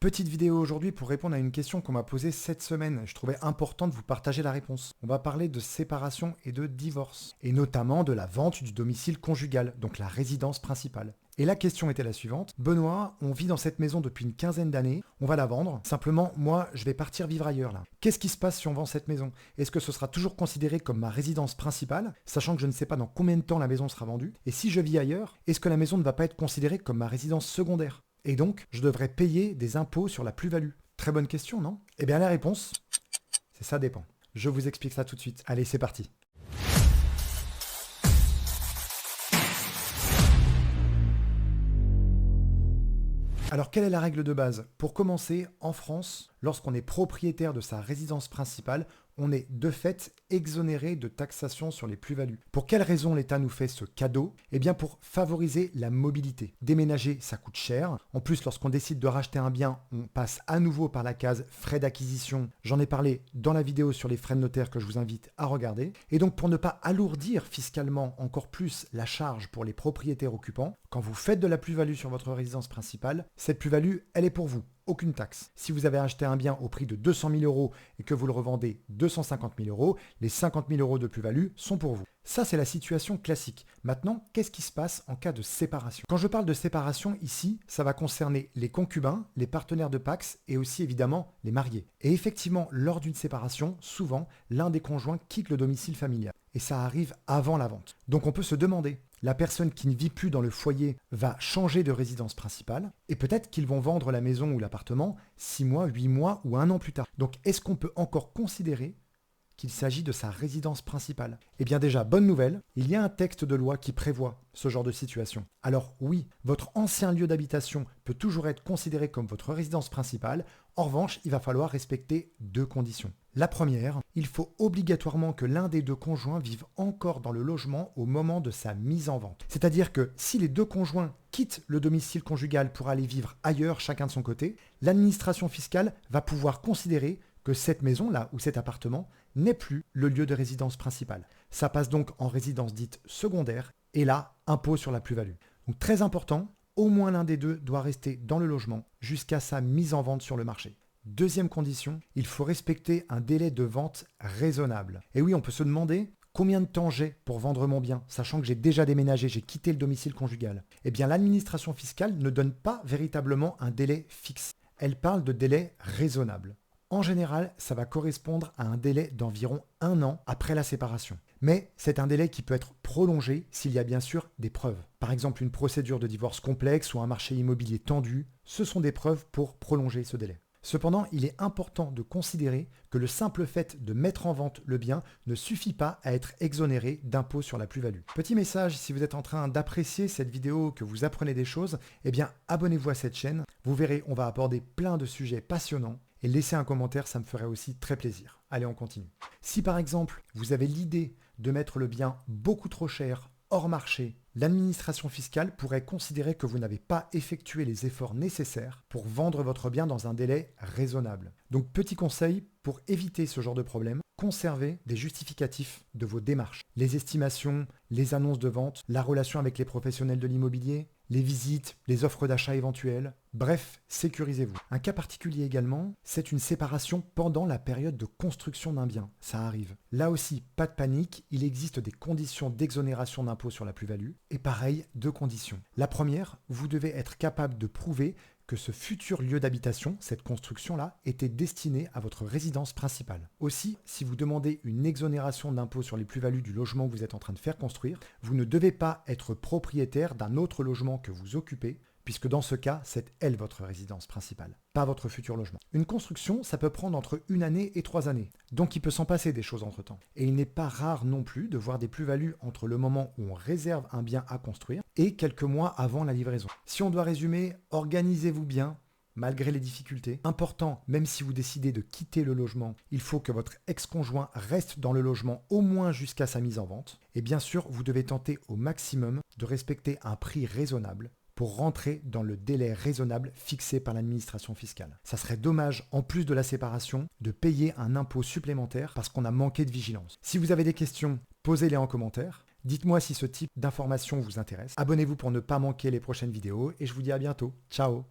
Petite vidéo aujourd'hui pour répondre à une question qu'on m'a posée cette semaine. Je trouvais important de vous partager la réponse. On va parler de séparation et de divorce, et notamment de la vente du domicile conjugal, donc la résidence principale. Et la question était la suivante. Benoît, on vit dans cette maison depuis une quinzaine d'années, on va la vendre. Simplement, moi, je vais partir vivre ailleurs là. Qu'est-ce qui se passe si on vend cette maison? Est-ce que ce sera toujours considéré comme ma résidence principale, sachant que je ne sais pas dans combien de temps la maison sera vendue? Et si je vis ailleurs, est-ce que la maison ne va pas être considérée comme ma résidence secondaire? Et donc, je devrais payer des impôts sur la plus-value. Très bonne question, non? Eh bien, la réponse, c'est ça dépend. Je vous explique ça tout de suite. Allez, c'est parti. Alors, quelle est la règle de base? Pour commencer, en France, lorsqu'on est propriétaire de sa résidence principale, on est de fait exonéré de taxation sur les plus-values. Pour quelle raison l'État nous fait ce cadeau? Eh bien pour favoriser la mobilité. Déménager, ça coûte cher. En plus, lorsqu'on décide de racheter un bien, on passe à nouveau par la case frais d'acquisition. J'en ai parlé dans la vidéo sur les frais de notaire que je vous invite à regarder. Et donc pour ne pas alourdir fiscalement encore plus la charge pour les propriétaires occupants, quand vous faites de la plus-value sur votre résidence principale, cette plus-value, elle est pour vous. Aucune taxe. Si vous avez acheté un bien au prix de 200 000 euros et que vous le revendez 250 000 euros, les 50 000 euros de plus-value sont pour vous. Ça, c'est la situation classique. Maintenant, qu'est-ce qui se passe en cas de séparation? Quand je parle de séparation ici, ça va concerner les concubins, les partenaires de Pacs et aussi évidemment les mariés. Et effectivement, lors d'une séparation, souvent, l'un des conjoints quitte le domicile familial. Et ça arrive avant la vente. Donc on peut se demander, la personne qui ne vit plus dans le foyer va changer de résidence principale et peut-être qu'ils vont vendre la maison ou l'appartement 6 mois, 8 mois ou 1 an plus tard. Donc est-ce qu'on peut encore considérer qu'il s'agit de sa résidence principale? Eh bien déjà, bonne nouvelle, il y a un texte de loi qui prévoit ce genre de situation. Alors oui, votre ancien lieu d'habitation peut toujours être considéré comme votre résidence principale. En revanche, il va falloir respecter deux conditions. La première, il faut obligatoirement que l'un des deux conjoints vive encore dans le logement au moment de sa mise en vente. C'est-à-dire que si les deux conjoints quittent le domicile conjugal pour aller vivre ailleurs chacun de son côté, l'administration fiscale va pouvoir considérer que cette maison-là ou cet appartement n'est plus le lieu de résidence principale. Ça passe donc en résidence dite secondaire et là, impôt sur la plus-value. Donc très important, au moins l'un des deux doit rester dans le logement jusqu'à sa mise en vente sur le marché. Deuxième condition, il faut respecter un délai de vente raisonnable. Et oui, on peut se demander combien de temps j'ai pour vendre mon bien, sachant que j'ai déjà déménagé, j'ai quitté le domicile conjugal. Eh bien, l'administration fiscale ne donne pas véritablement un délai fixe. Elle parle de délai raisonnable. En général, ça va correspondre à un délai d'environ 1 an après la séparation. Mais c'est un délai qui peut être prolongé s'il y a bien sûr des preuves. Par exemple, une procédure de divorce complexe ou un marché immobilier tendu, ce sont des preuves pour prolonger ce délai. Cependant, il est important de considérer que le simple fait de mettre en vente le bien ne suffit pas à être exonéré d'impôt sur la plus-value. Petit message, si vous êtes en train d'apprécier cette vidéo, que vous apprenez des choses, eh bien abonnez-vous à cette chaîne. Vous verrez, on va aborder plein de sujets passionnants. Et laissez un commentaire, ça me ferait aussi très plaisir. Allez, on continue. Si par exemple, vous avez l'idée de mettre le bien beaucoup trop cher, hors marché, l'administration fiscale pourrait considérer que vous n'avez pas effectué les efforts nécessaires pour vendre votre bien dans un délai raisonnable. Donc petit conseil, pour éviter ce genre de problème, conservez des justificatifs de vos démarches. Les estimations, les annonces de vente, la relation avec les professionnels de l'immobilier, les visites, les offres d'achat éventuelles. Bref, sécurisez-vous. Un cas particulier également, c'est une séparation pendant la période de construction d'un bien. Ça arrive. Là aussi, pas de panique, il existe des conditions d'exonération d'impôt sur la plus-value. Et pareil, deux conditions. La première, vous devez être capable de prouver que ce futur lieu d'habitation, cette construction-là, était destiné à votre résidence principale. Aussi, si vous demandez une exonération d'impôt sur les plus-values du logement que vous êtes en train de faire construire, vous ne devez pas être propriétaire d'un autre logement que vous occupez, puisque dans ce cas, c'est elle votre résidence principale, pas votre futur logement. Une construction, ça peut prendre entre 1 année et 3 années, donc il peut s'en passer des choses entre-temps. Et il n'est pas rare non plus de voir des plus-values entre le moment où on réserve un bien à construire et quelques mois avant la livraison. Si on doit résumer, organisez-vous bien, malgré les difficultés. Important, même si vous décidez de quitter le logement, il faut que votre ex-conjoint reste dans le logement au moins jusqu'à sa mise en vente. Et bien sûr, vous devez tenter au maximum de respecter un prix raisonnable pour rentrer dans le délai raisonnable fixé par l'administration fiscale. Ça serait dommage, en plus de la séparation, de payer un impôt supplémentaire parce qu'on a manqué de vigilance. Si vous avez des questions, posez-les en commentaire. Dites-moi si ce type d'information vous intéresse. Abonnez-vous pour ne pas manquer les prochaines vidéos et je vous dis à bientôt. Ciao!